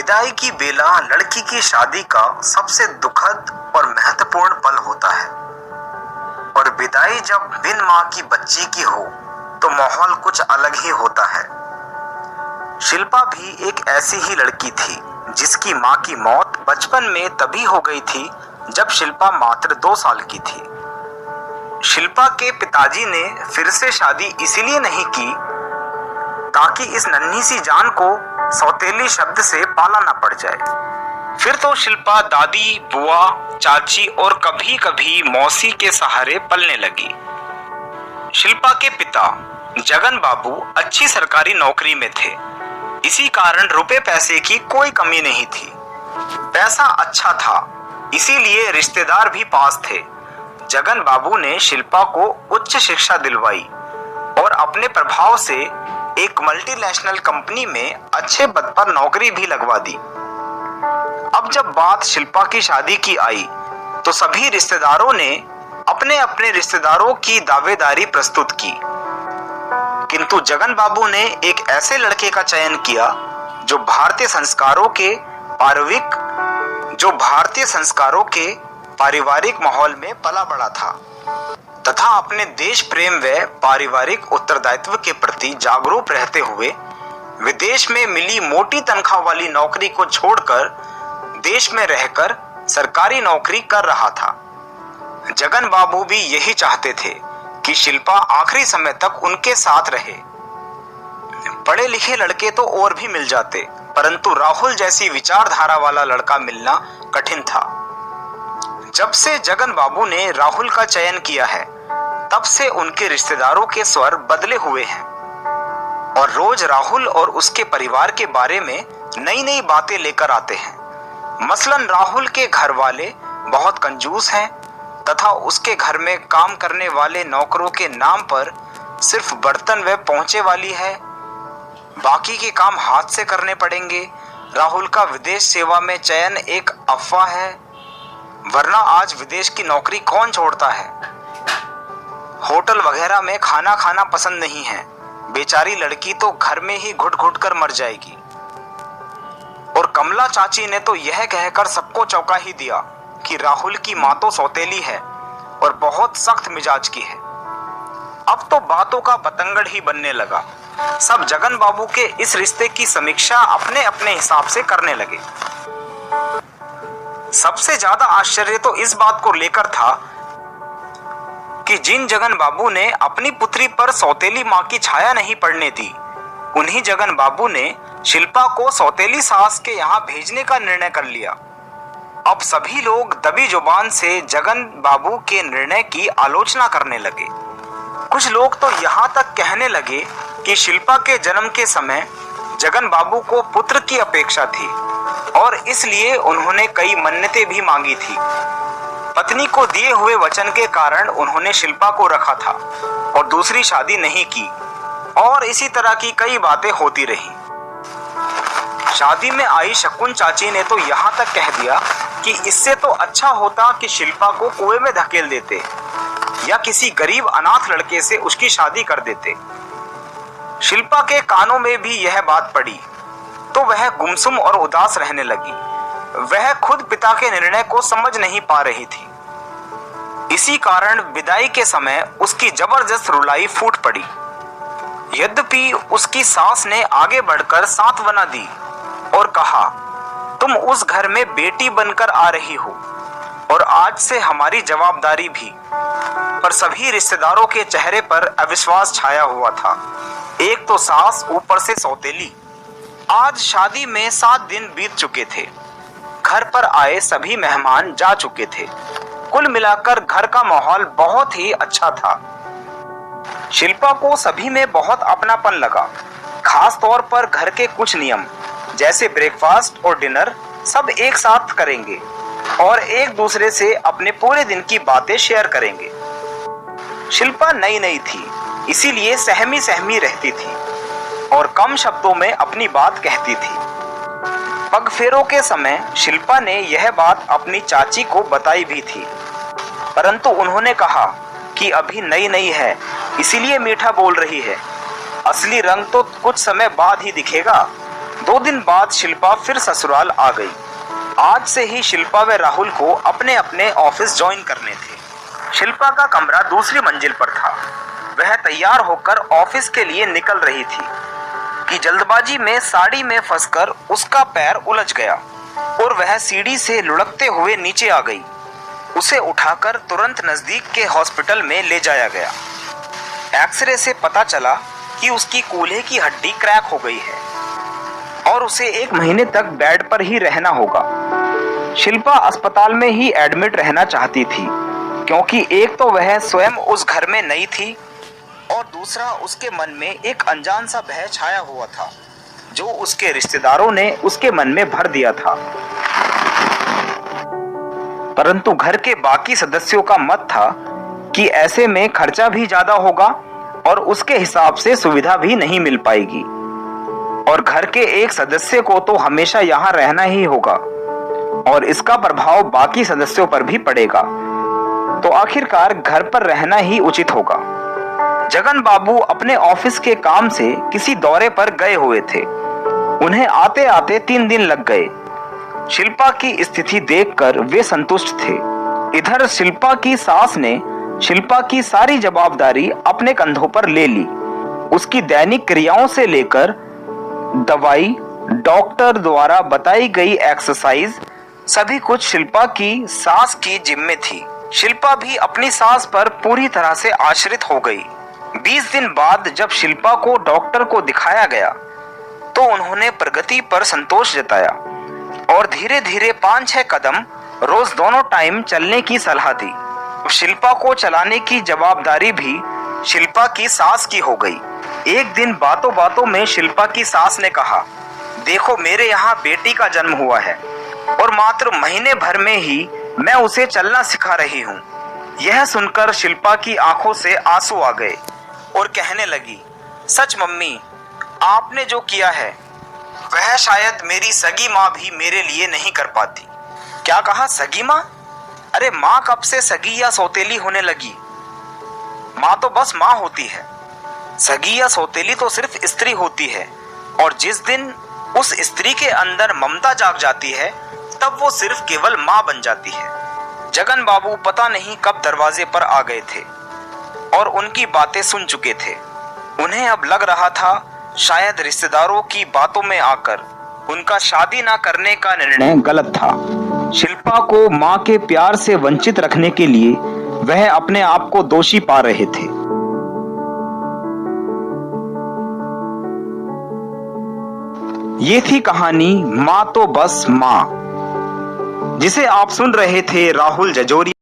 विदाई की बेला लड़की की शादी का सबसे दुखद और महत्वपूर्ण पल होता है और विदाई जब बिन मां की बच्ची की हो तो माहौल कुछ अलग ही होता है। शिल्पा भी एक ऐसी ही लड़की थी जिसकी मां की मौत बचपन में तभी हो गई थी जब शिल्पा मात्र 2 साल की थी। शिल्पा के पिताजी ने फिर से शादी इसीलिए नहीं की ताकि इस नन्ही सी जान को सौतेली शब्द से पाला ना पड़ जाए। फिर तो शिल्पा दादी, बुआ, चाची और कभी कभी मौसी के सहारे पलने लगी। शिल्पा के पिता जगन बाबू अच्छी सरकारी नौकरी में थे, इसी कारण रुपए पैसे की कोई कमी नहीं थी। पैसा अच्छा था, इसीलिए रिश्तेदार भी पास थे। जगन बाबू ने शिल्पा को उच्च शिक्षा दिलवाई और अपने प्रभाव से एक मल्टीनेशनल कंपनी में अच्छे पद पर नौकरी भी लगवा दी। अब जब बात शिल्पा की शादी की आई तो सभी रिश्तेदारों ने अपने अपने रिश्तेदारों की दावेदारी प्रस्तुत की, किंतु जगन बाबू ने एक ऐसे लड़के का चयन किया जो भारतीय संस्कारों के पारिवारिक माहौल में पला बड़ा था तथा अपने देश प्रेम व पारिवारिक उत्तरदायित्व के प्रति जागरूक रहते हुए विदेश में मिली मोटी तनख्वाह वाली नौकरी को छोड़कर देश में रहकर सरकारी नौकरी कर रहा था। जगन बाबू भी यही चाहते थे कि शिल्पा आखिरी समय तक उनके साथ रहे। पढ़े लिखे लड़के तो और भी मिल जाते, परंतु राहुल जैसी विचारधारा वाला लड़का मिलना कठिन था। जब से जगन बाबू ने राहुल का चयन किया है तब से उनके रिश्तेदारों के स्वर बदले हुए हैं और रोज राहुल और उसके परिवार के बारे में नई नई बातें लेकर आते हैं। मसलन राहुल के घर वाले बहुत कंजूस हैं तथा उसके घर में काम करने वाले नौकरों के नाम पर सिर्फ बर्तन व पोंछे वाली है, बाकी के काम हाथ से करने पड़ेंगे। राहुल का विदेश सेवा में चयन एक अफवाह है, वरना आज विदेश की नौकरी कौन छोड़ता है। होटल वगैरह में खाना खाना पसंद नहीं है, बेचारी लड़की तो घर में ही घुट घुट कर मर जाएगी। और कमला चाची ने तो यह कहकर सबको चौंका ही दिया कि राहुल की मां तो सौतेली है और बहुत सख्त मिजाज की है। अब तो बातों का बतंगड़ ही बनने लगा। सब जगन बाबू के इस रिश्ते की समीक्षा अपने अपने हिसाब से करने लगे। सबसे ज्यादा आश्चर्य तो इस बात को लेकर था कि जिन जगन बाबू ने अपनी पुत्री पर सौतेली मां की छाया नहीं पड़ने दी, उन्हीं जगन बाबू ने शिल्पा को सौतेली सास के यहां भेजने का निर्णय कर लिया। अब सभी लोग दबी जुबान से जगन बाबू के निर्णय की आलोचना करने लगे। कुछ लोग तो यहां तक कहने लगे कि शिल्पा के जन्म के समय जगन बाबू को पुत्र की अपेक्षा थी और इसलिए उन्होंने कई मन्नतें भी मांगी थी। पत्नी को दिए हुए वचन के कारण उन्होंने शिल्पा को रखा था और दूसरी शादी नहीं की और इसी तरह की कई बातें होती रही। शादी में आई शकुन चाची ने तो यहाँ तक कह दिया कि इससे तो अच्छा होता कि शिल्पा को कुएं में धकेल देते या किसी गरीब अनाथ लड़के से उसकी शादी कर देते। शिल्पा के कानों में भी यह बात पड़ी तो वह गुमसुम और उदास रहने लगी। वह खुद पिता के निर्णय को समझ नहीं पा रही थी। इसी कारण विदाई के समय उसकी जबरदस्त रुलाई फूट पड़ी। यद्यपि उसकी सास ने आगे बढ़कर सांत्वना दी और कहा, तुम उस घर में बेटी बनकर आ रही हो और आज से हमारी जवाबदारी भी। पर सभी रिश्तेदारों के चेहरे पर अविश्वास छाया हुआ था। एक तो सास, ऊपर से सौतेली। आज शादी में 7 दिन बीत चुके थे। घर पर आए सभी मेहमान जा चुके थे। कुल मिलाकर घर का माहौल बहुत ही अच्छा था। शिल्पा को सभी में बहुत अपनापन लगा। खास तौर पर घर के कुछ नियम जैसे ब्रेकफास्ट और डिनर सब एक साथ करेंगे और एक दूसरे से अपने पूरे दिन की बातें शेयर करेंगे। शिल्पा नई नई थी, इसीलिए सहमी सहमी रहती थी और कम शब्दों में अपनी बात कहती थी। पगफेरों के समय शिल्पा ने यह बात अपनी चाची को बताई भी थी, परंतु उन्होंने कहा कि अभी नई नई है इसीलिए मीठा बोल रही है, असली रंग तो कुछ समय बाद ही दिखेगा। 2 दिन बाद शिल्पा फिर ससुराल आ गई। आज से ही शिल्पा व राहुल को अपने अपने ऑफिस ज्वाइन करने थे। शिल्पा का कमरा दूसरी मंजिल पर था। वह तैयार होकर ऑफिस के लिए निकल रही थी कि जल्दबाजी में साड़ी में फंसकर उसका पैर उलझ गया और वह सीढ़ी से लुढ़कते हुए नीचे आ गई। उसे उठाकर तुरंत नजदीक के हॉस्पिटल में ले जाया गया। एक्सरे से पता चला कि उसकी कूल्हे की हड्डी क्रैक हो गई है और उसे 1 महीने तक बेड पर ही रहना होगा। शिल्पा अस्पताल में ही एडमिट रहना चाहती थी, क्योंकि एक तो वह स्वयं उस घर में नई थी और दूसरा उसके मन में एक अनजान सा भय छाया हुआ था जो उसके रिश्तेदारों ने उसके मन में भर दिया था। परंतु घर के बाकी सदस्यों का मत था कि ऐसे में खर्चा भी ज्यादा होगा और उसके हिसाब से सुविधा भी नहीं मिल पाएगी और घर के एक सदस्य को तो हमेशा यहाँ रहना ही होगा और इसका प्रभाव बाकी सदस्यों पर भी पड़ेगा, तो आखिरकार घर पर रहना ही उचित होगा। जगन बाबू अपने ऑफिस के काम से किसी दौरे पर गए हुए थे। उन्हें आते आते 3 दिन लग गए। शिल्पा की स्थिति देखकर वे संतुष्ट थे। इधर शिल्पा की सास ने शिल्पा की सारी जवाबदारी अपने कंधों पर ले ली। उसकी दैनिक क्रियाओं से लेकर दवाई, डॉक्टर द्वारा बताई गई एक्सरसाइज, सभी कुछ शिल्पा की सास की जिम्मे थी। शिल्पा भी अपनी सास पर पूरी तरह से आश्रित हो गई। 20 दिन बाद जब शिल्पा को डॉक्टर को दिखाया गया तो उन्होंने प्रगति पर संतोष जताया और धीरे धीरे 5-6 कदम रोज दोनों टाइम चलने की सलाह दी। शिल्पा को चलाने की जवाबदारी भी शिल्पा की सास की हो गई। एक दिन बातों बातों में शिल्पा की सास ने कहा, देखो मेरे यहाँ बेटी का जन्म हुआ है और मात्र महीने भर में ही मैं उसे चलना सिखा रही हूँ। यह सुनकर शिल्पा की आंखों से आंसू आ गए और कहने लगी, सच मम्मी, आपने जो किया है वह शायद मेरी सगी माँ भी मेरे लिए नहीं कर पाती। क्या कहा, सगी माँ? अरे माँ कब से सगी या सौतेली होने लगी? माँ तो बस माँ होती है। सगी या सौतेली तो सिर्फ स्त्री होती है और जिस दिन उस स्त्री के अंदर ममता जाग जाती है तब वो सिर्फ केवल माँ बन जाती है। जगन बाबू पता नहीं कब दरवाजे पर आ गए थे और उनकी बातें सुन चुके थे। उन्हें अब लग रहा था शायद रिश्तेदारों की बातों में आकर उनका शादी ना करने का निर्णय गलत था। शिल्पा को माँ के प्यार से वंचित रखने के लिए वह अपने आप को दोषी पा रहे थे। ये थी कहानी माँ तो बस माँ, जिसे आप सुन रहे थे राहुल जजोरिया।